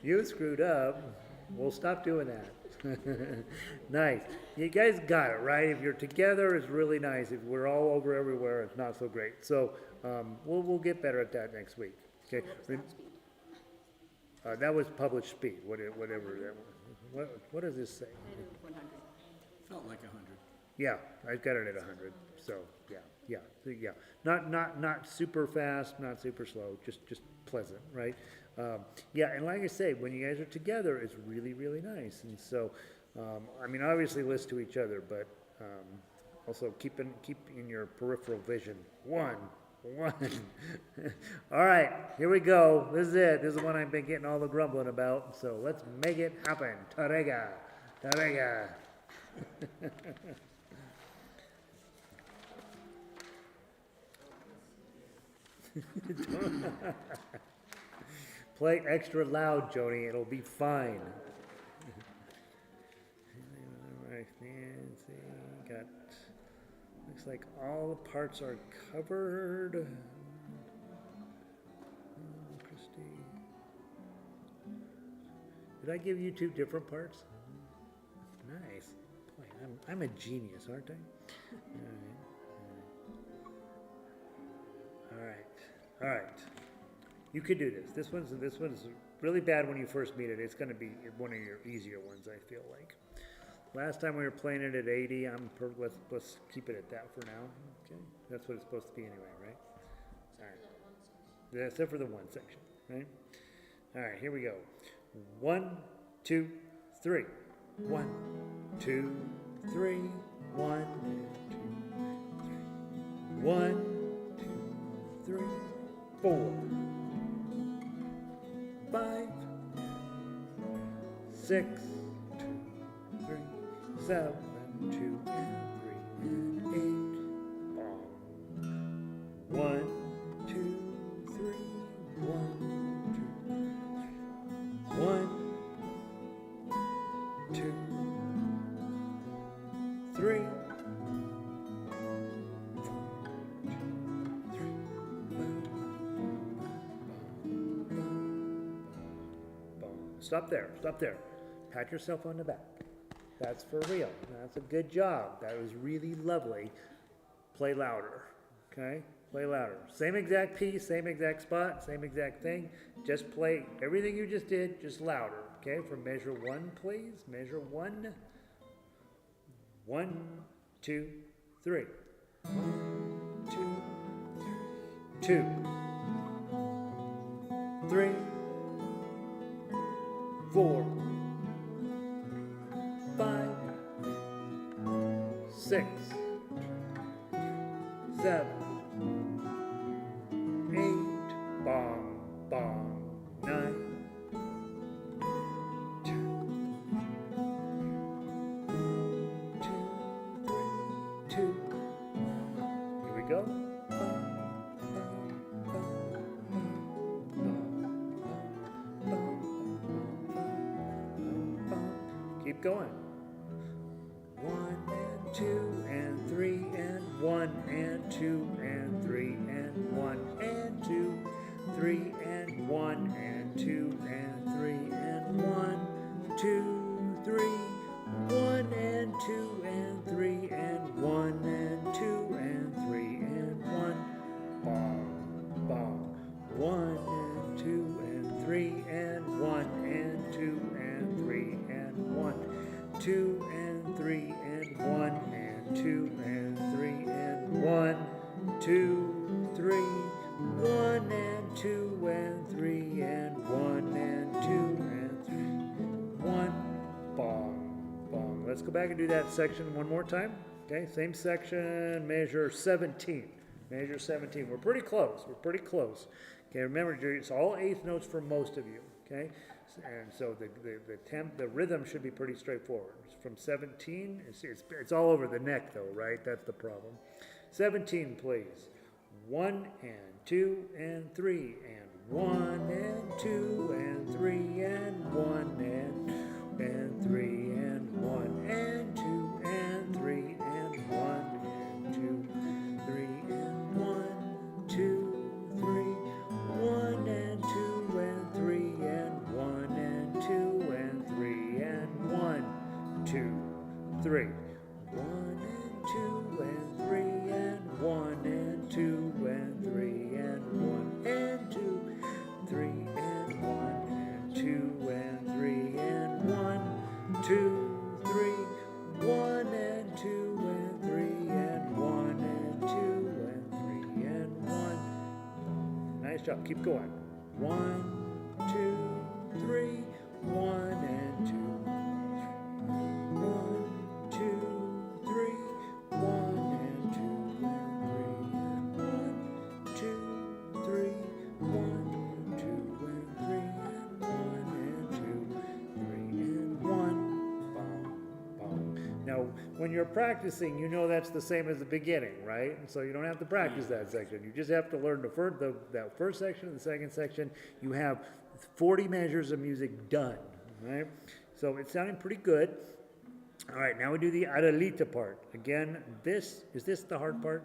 You screwed up. We'll stop doing that. Nice. You guys got it, right? If you're together, it's really nice. If we're all over everywhere, it's not so great. So we'll get better at that next week. Okay. That was published speed, whatever that was. What does this say? Felt like 100. Yeah, I got it at 100. So yeah. Not super fast, not super slow. Just pleasant, right? Yeah, and like I say, when you guys are together, it's really, really nice. And so, I mean, obviously listen to each other, but also keep in your peripheral vision. One. All right, here we go. This is it. This is the one I've been getting all the grumbling about. So let's make it happen. Tárrega. Play extra loud, Joni. It'll be fine. All right, Nancy. Got. Looks like all the parts are covered. Christy. Did I give you 2 different parts? Nice. Boy, I'm a genius, aren't I? All right. You could do this. This one's really bad when you first meet it. It's going to be one of your easier ones, I feel like. Last time we were playing it at 80. Let's keep it at that for now. Okay, that's what it's supposed to be anyway, right? All right. Yeah, except for the one section, right? All right, here we go. 1, 2, 3. 1, 2, 3. 1, 2, 3. 1, 2, 3, 4. 5, 6, 2, 3, 7, 2, and 3, and 8. Bong. 1, 2, 3, 1, 2, 1, 2, 3. 4, 2, 3, 5, 6, 7, 8. stop there, stop there. Pat yourself on the back. That's for real. That's a good job. That was really lovely. Play louder, okay? Play louder. Same exact piece, same exact spot, same exact thing. Just play everything you just did, just louder, okay? From measure 1, please. Measure 1. 1, 2, 3. 1, 2, 2, 3, 4, 5, 6, 7, 8, bong, bong, 9, 2, 2, 3, 2. Here we go. Keep going. 1 and 2 and 3 and 1 and 2 and 3 and 1 and 2, 3 and 1 and 2 and 3 and 1, 2, 3, 1 and 2 and 3 and 1 and 2 and 3 and 1. Bong, bong. 1 and 2 and 3 and 1 and 2 and 3 and 1. 2 and 3 and 1 and 2 and 3 and 1, 2, 3, 1 and 2 and 3 and 1 and 2 and 3, 1. Bong, bong. Let's go back and do that section one more time. Okay, same section, measure 17. Measure 17. We're pretty close. We're pretty close. Okay, remember, it's all eighth notes for most of you. Okay, and so the rhythm should be pretty straightforward. From 17, it's all over the neck though, right? That's the problem. 17, please. 1 and 2 and 3 and 1 and 2 and 3 and 1 and 3 and 1 and 2 and 3 and 1 and 2, 3 and 1, 2, 3, 1 and 2 and 3 and 1 and 2 and 3 and 1, 2, 3, 1 and 2 and 3 and 1 and 2 and 3 and 1 and 2, 3 and 1 and 2 and 3 and 1, 2, 3, 1 and 2 and 3 and 1 and 2 and 3 and 1. Nice job. Keep going. 1, 2, 3, 1 and 2. 1, 2, 3, 1 and 2 and 3 and 1, 2, 3, 1 and 2 and 3 and 1 and 2, 3 and 1. Bong, bong. Now, when you're practicing, you know that's the same as the beginning, right? And so you don't have to practice that section. You just have to learn that first section and the second section. You have 40 measures of music done, right? So it's sounding pretty good. All right, now we do the Adelita part. Again, is this the hard part?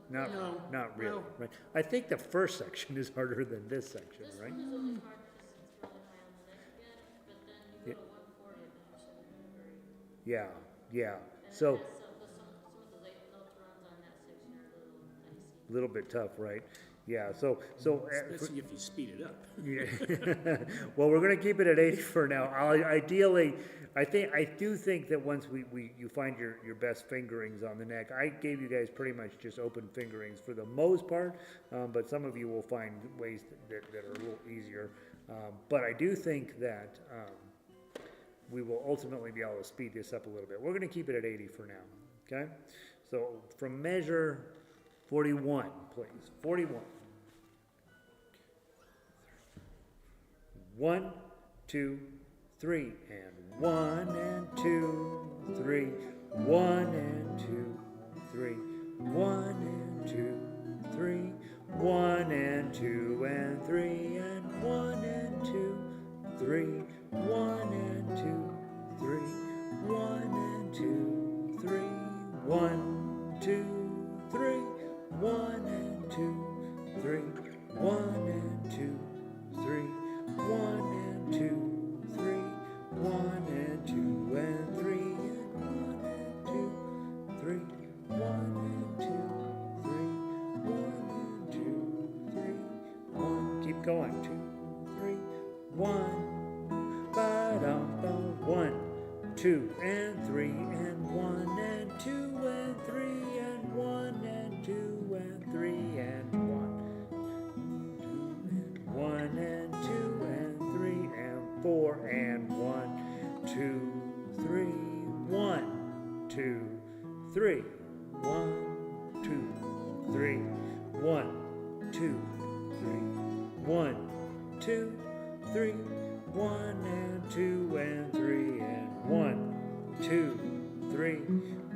Not really. No. Right. I think the first section is harder than this section, This right? one is always hard because it's really high on the neck again, but then you go to 140 and then you're suddenly very. Yeah, yeah. And So then some of the late note runs on that section are a little dicey. a little bit tough, right? Yeah. So Especially if you speed it up. yeah. Well, we're going to keep it at 80 for now. Ideally, I do think that once you find your best fingerings on the neck, I gave you guys pretty much just open fingerings for the most part, but some of you will find ways that are a little easier. But I do think that we will ultimately be able to speed this up a little bit. We're going to keep it at 80 for now. Okay. So from measure 41, please. 41. 1, 2, 3, and 1 and 2, 3, 1 and 2, 3, 1 and 2, 3, 1 and 2 and 3 and 1 and 2, 3, 1 and 2, 3, 1 and 2, 3, 1, 2, 3, 1 and 2, 3, 1 and 2, 3, 1 and 2, going. 2, 3, 1. Ba-dum-bum. 1, 2, and 3, and 1, and 2, and 3, and 1, and 2, and 3, and 1. 1 and 2 and 3 and 4 and 1, 2, 3, 1, 2, 3, 1, 2, 3, 1, 2, 3, 1, 2, 3, 1 and 2 and 3 and 1, 2, 3,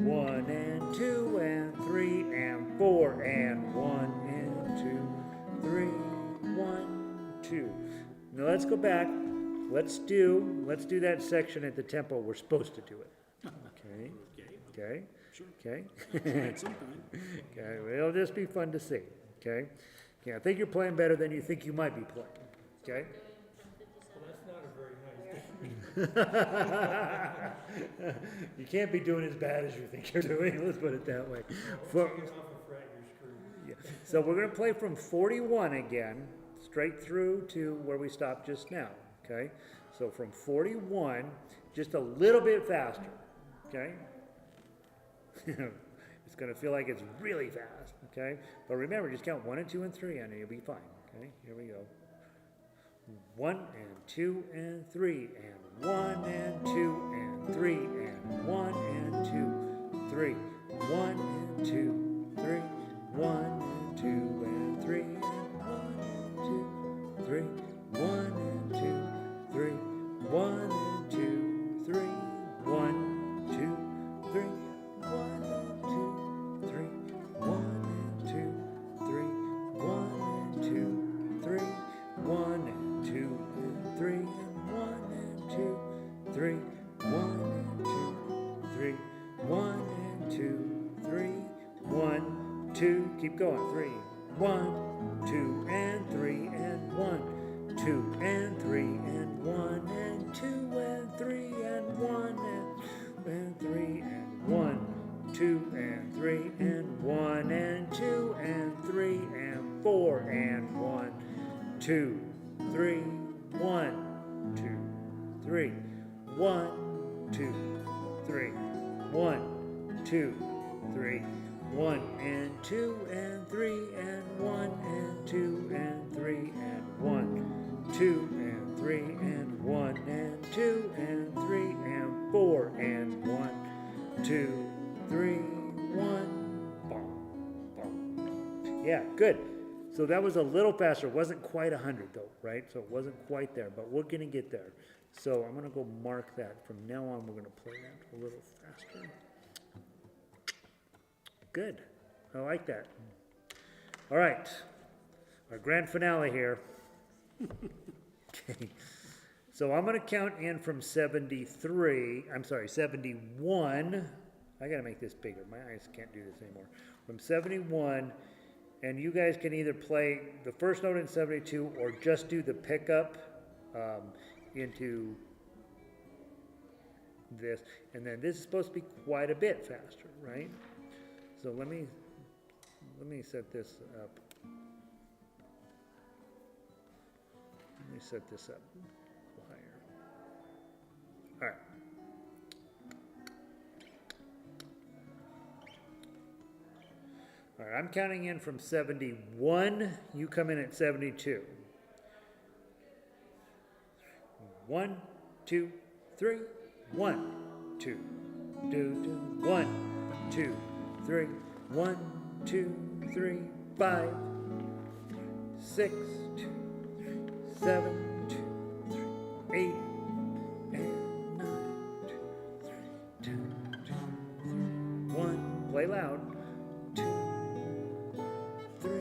1 and 2 and 3 and 4 and 1 and 2, 3, 1. 2. Now let's go back. Let's do that section at the tempo we're supposed to do it. Okay. Okay. Sure. Okay. At some time. Okay. It'll just be fun to see. Okay. Okay. I think you're playing better than you think you might be playing. Okay. Well, that's not a very nice thing. You can't be doing as bad as you think you're doing. Let's put it that way. For- Take off a fret, you're screwed. Yeah. So we're going to play from 41 again, straight through to where we stopped just now, okay? So from 41, just a little bit faster, okay? It's going to feel like it's really fast, okay? But remember, just count 1 and 2 and 3, and you'll be fine, okay? Here we go. 1 and 2 and 3, and 1 and 2 and 3, and 1 and 2, 3, 1 and 2, 3, 1 and 2 and 3, and 1 and 2, 3, 1 and 2, 3, 1 and 2, 3, 1, 2, 3, 1 and 2, 3, 1 and 2, 3, 1 and 2, 3, 1 and 2 and 3, and 1 and 2, 3, 1 and 2, 3, 1 and 2, 3, 1, 2, keep going, 3, 1, 2 and 3 and 1, 2 and 3 and 1 and 2 and 3 and 1 and 3 and 1, 2 and 3 and 1 and 2 and 3 and 4 and 1, 2, 3, 1, 2, 3, 1, 2, 3, 1, 2, 3, 1 and 2 and 3 and 1 and 2 and 3 and 1, 2 and 3 and 1 and 2 and 3 and 4 and 1, 2, 3, 1, boom, boom. Yeah, good. So that was a little faster. It wasn't quite 100 though, right? So it wasn't quite there, but we're gonna get there. So I'm gonna go mark that. From now on, we're gonna play that a little faster. Good. I like that. All right. Our grand finale here. Okay. So I'm going to count in from 71. I got to make this bigger. My eyes can't do this anymore. From 71, and you guys can either play the first note in 72 or just do the pickup into this. And then this is supposed to be quite a bit faster, right? So let me set this up. Let me set this up higher. All right. All right, I'm counting in from 71. You come in at 72. 1, 2, 3. 1, 2, do, 1, 2, 3, 1, 2, 3, 5, 6, 7, 8, and 9, 10, 1. Play loud. 2, 3,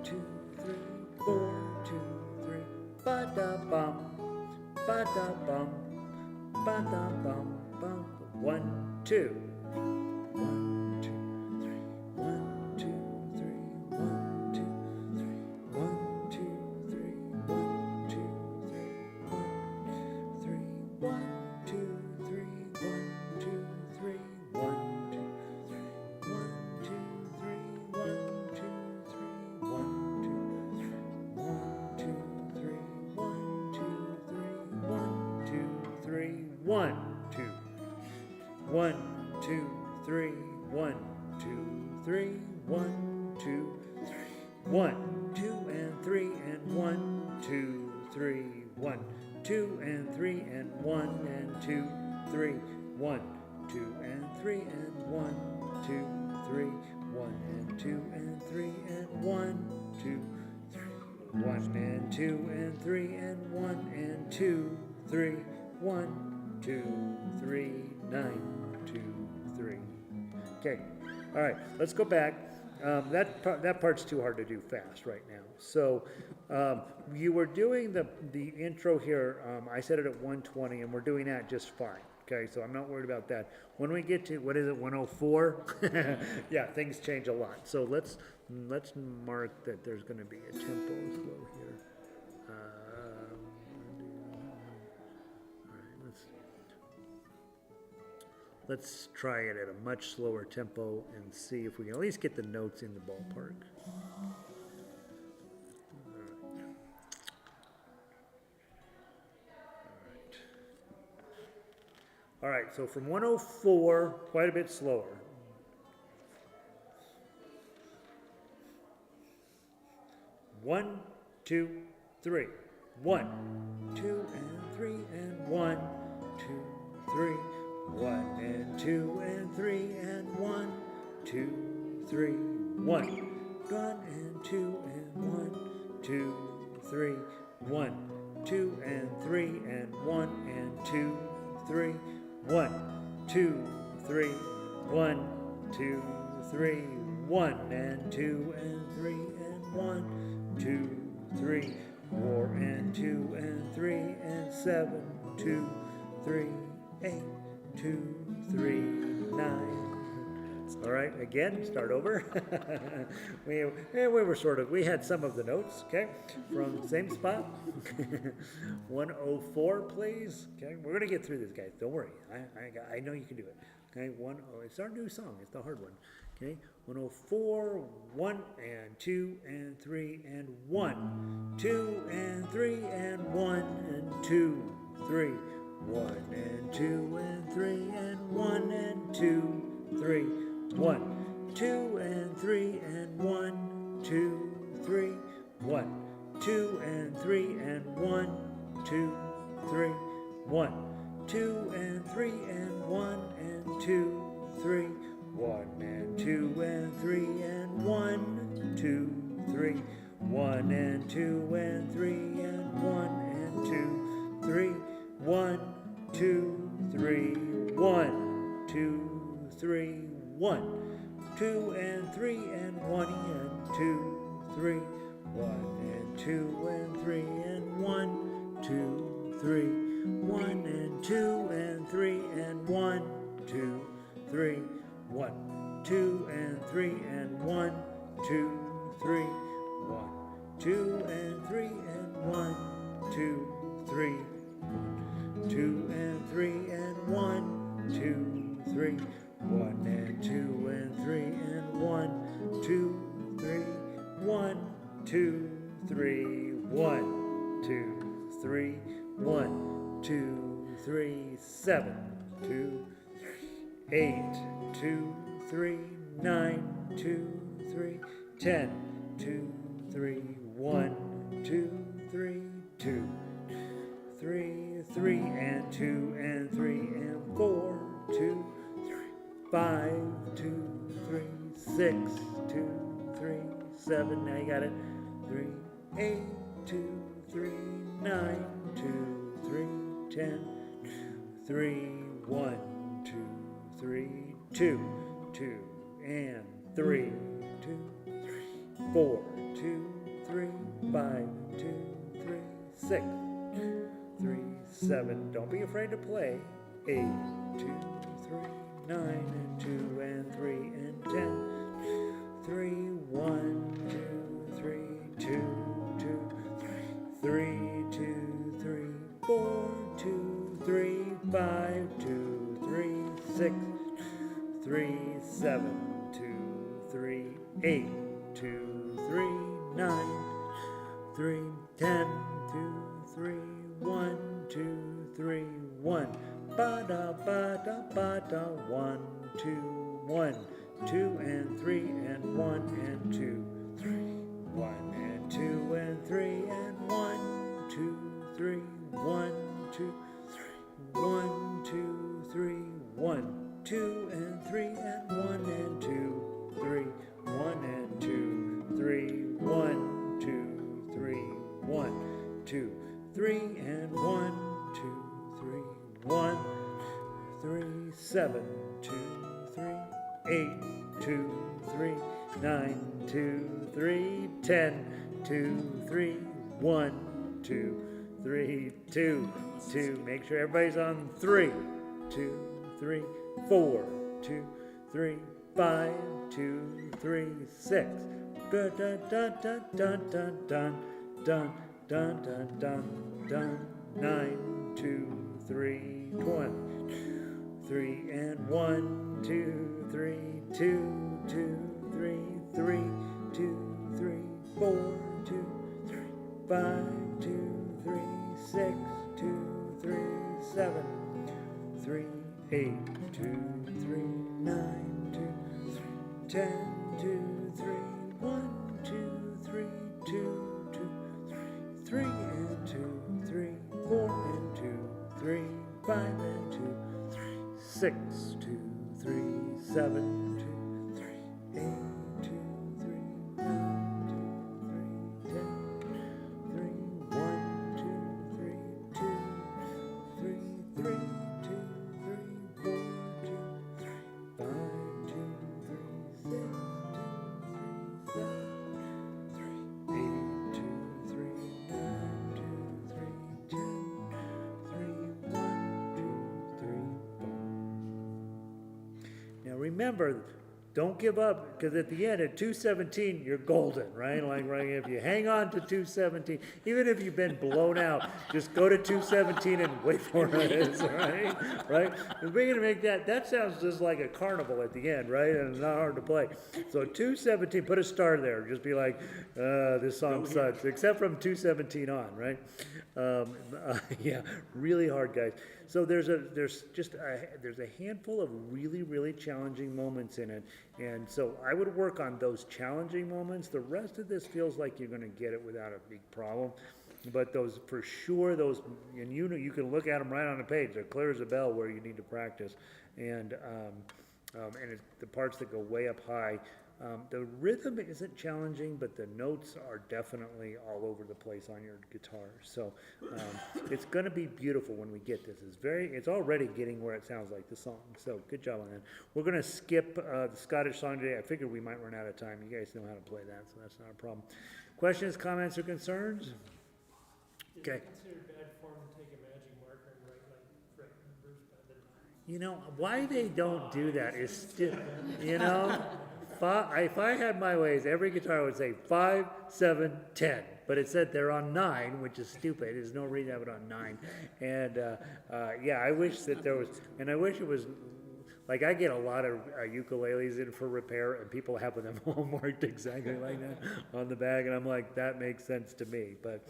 2, 3, 4, 2, 3. Ba da bum, ba da bum, ba da bum, bum. 1, 2. 1, 2, 3. 1, 2, 3. 1, 2, 3. 1, 2, 3. 1, 2, 3. 1, 2, 3. 1, 2, 3. 1, 2, 3. 1, 2, 3. 1, 2, 3. 1, 2, 3. 1, 2, 3. 1, 2, 1, 2, 3, 1, 2, 3, 1, 2, 3, 1, 2 and 3 and 1, 2, 3, 1, 2 and 3 and 1 and 2, 3, 1, 2 and 3 and 1, 2, 3, 1 and 2 and 3 and 1, 2, 3, 1 and 2 and 3 and 1 and 2, 3, 1, 2, 3, 9, 2, 3. Okay, all right, let's go back. That part's too hard to do fast right now. So you were doing the intro here. I set it at 120, and we're doing that just fine. Okay, so I'm not worried about that. When we get to, what is it, 104? Yeah, things change a lot. So let's mark that there's going to be a tempo slow here. All right, let's try it at a much slower tempo and see if we can at least get the notes in the ballpark. All right, so from 104, quite a bit slower. One, two, three. 1, 2 and 3 and 1, 2, 3. 1 and 2 and 3 and 1, 2, 3. 1 and 2 and 1, 2, 3. 1, 2 and 3 and 1 and 2, 3. 1, 2, 3. 1, 2, 3. 1 and 2 and 3 and 1, 2, 3. 4 and 2 and 3 and 7, 2, 3, 8, 2, 3, 9. All right, again, start over. we had some of the notes, okay, from the same spot. 104, please. Okay, we're gonna get through this, guys. Don't worry. I know you can do it. Okay, it's our new song. It's the hard one. Okay, 104, 1 and 2 and 3 and 1, 2 and 3 and 1 and 2, 3. 1 and 2 and 3 and 1 and 2, 3. 1, 2 and 3 and 1, 2, 3. 1, 2 and 3 and 1, 2, 3. 1, 2 and 3 and 1 and 2, 3. 1 and 2 and 3 and 1, 2, 3. 1 and 2 and 3 and 1 and 2, 3. 1, 2, 3, 1, 2, 3, 1, 2 and 3 and 1 and 2, 3. 1 and 2 and 3 and 1, 2, 3. 1 and 2 and 3 and 1, 2, 3. 1, 2 and 3 and 1, 2, 3. 1, 2 and 3 and 1, 2, 3. 2 and 3 and 1, 2, 3. 1 and 2 and 3 and 1, 2, 3. 1, 2, 3. 1, 2, 3. 1, 2, 3. 7, 2, 3. 8, 2, 3. 9, 2, 3. 10, 2, 3. 1, 2, 3. 2. 3, 3 and 2 and 3 and 4, 2, 3, 5, 2, 3, 6, 2, 3, 7, now you got it, 3, 8, 2, 3, 9, 2, 3, 10, 3, 1, 2, 3, 2, 2, and 3, 2, 3, 4, 2, 3, 5, 2, 3, 6, 3, 7, don't be afraid to play, 8, 2, 3, 9, and 2, and 3, and 10, 3, 1, 2, 3, 2, 2, 3, 2, 3, 4, 2, 3, 5, 2, 3, 6, 3, 7, 2, 3, 8, 2, 3, 9, 3, 10, 2, 3, 1, 2, 3, 1, ba da ba da ba da. 1, 2, 1, 2 and 3 and 1 and 2, 3, 1 and 2 and 3 and 1, 2, 3, 1, 2, 3, 1, 2, 3, 1, 2 and 3 and 1 and 2, 3, 1 and 2, 3, 1, 2, 3, 1, 2, 3 and 1, 2, 3, 1, 3, 7, 2, 3, 8, 2, 3, 9, 2, 3, 10, 2, 3, 1, 2, 3, 2, 2. Make sure everybody's on 3, 2, 3, 4, 2, 3, 5, 2, 3, 6. Dun dun dun dun dun dun dun dun dun dun dun. 9, 2, 3, 1, 3 and 1, 2, 3, 2, 2, 3, 3, 2, 3, 4, 2, 3, 5, 2, 3, 6, 2, 3, 7, 3, 8, 2, 3, 9, 2, 3, 10, 2, 3, 1, 2, 3, 2, 2, 3, 3 and 2, 3, 4 and 2, 3, 5 and 2, 3, 6, 2, 3, 7, 2, 3, 8, 2, 3, 9, 2, 3, 10, 3, 1, 2, 3, 2, 3, 3, 2, 3, 4, 2, 3, 5, 2, 3, 6, 2, 3, 7, 3, 8, 2, 3, 9, 2, 3, 10, 3, 1, 2, 3, boom. Now remember, don't give up, because at the end, at 217, you're golden, right? Like if you hang on to 217, even if you've been blown out, just go to 217 and wait for it, right? Right? If we're gonna make that sounds just like a carnival at the end, right? And it's not hard to play. So 217, put a star there. Just be like, this song sucks, except from 217 on, right? Yeah, really hard, guys. So there's a handful of really challenging moments in it, and so I would work on those challenging moments. The rest of this feels like you're going to get it without a big problem, but those for sure, and you can look at them right on the page. They're clear as a bell where you need to practice, and it's the parts that go way up high. The rhythm isn't challenging, but the notes are definitely all over the place on your guitar. So it's going to be beautiful when we get this. It's already getting where it sounds like the song. So good job on that. We're going to skip the Scottish song today. I figured we might run out of time. You guys know how to play that, so that's not a problem. Questions, comments, or concerns? Okay. Is it considered bad form to take a magic marker and write numbers by the You know, why they don't do that is still, you know, if I had my ways, every guitar would say 5, 7, 10. But it said they're on 9, which is stupid. There's no reason to have it on 9. And yeah, I wish that there was, and I wish it was, like I get a lot of ukuleles in for repair, and people have them all marked exactly like that on the bag, and I'm like, that makes sense to me. But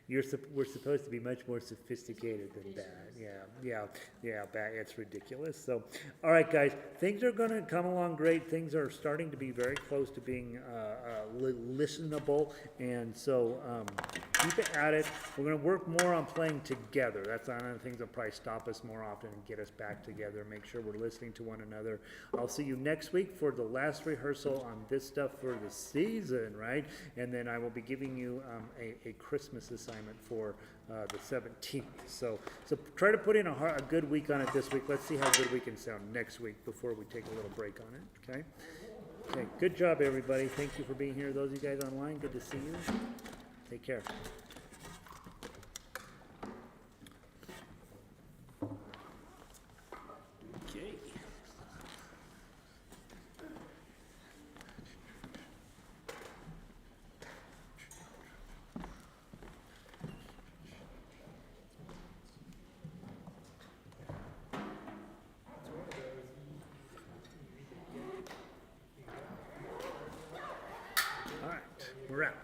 we're supposed to be much more sophisticated than that. Yeah, it's ridiculous. So, all right, guys, things are going to come along great. Things are starting to be very close to being listenable, and so keep it at it. We're going to work more on playing together. That's one of the things that'll probably stop us more often and get us back together, make sure we're listening to one another. I'll see you next week for the last rehearsal on this stuff for the season, right? And then I will be giving you a Christmas assignment for the 17th. So try to put in a good week on it this week. Let's see how good we can sound next week before we take a little break on it, okay? Okay, good job, everybody. Thank you for being here. Those of you guys online, good to see you. Take care. Okay. All right, we're out.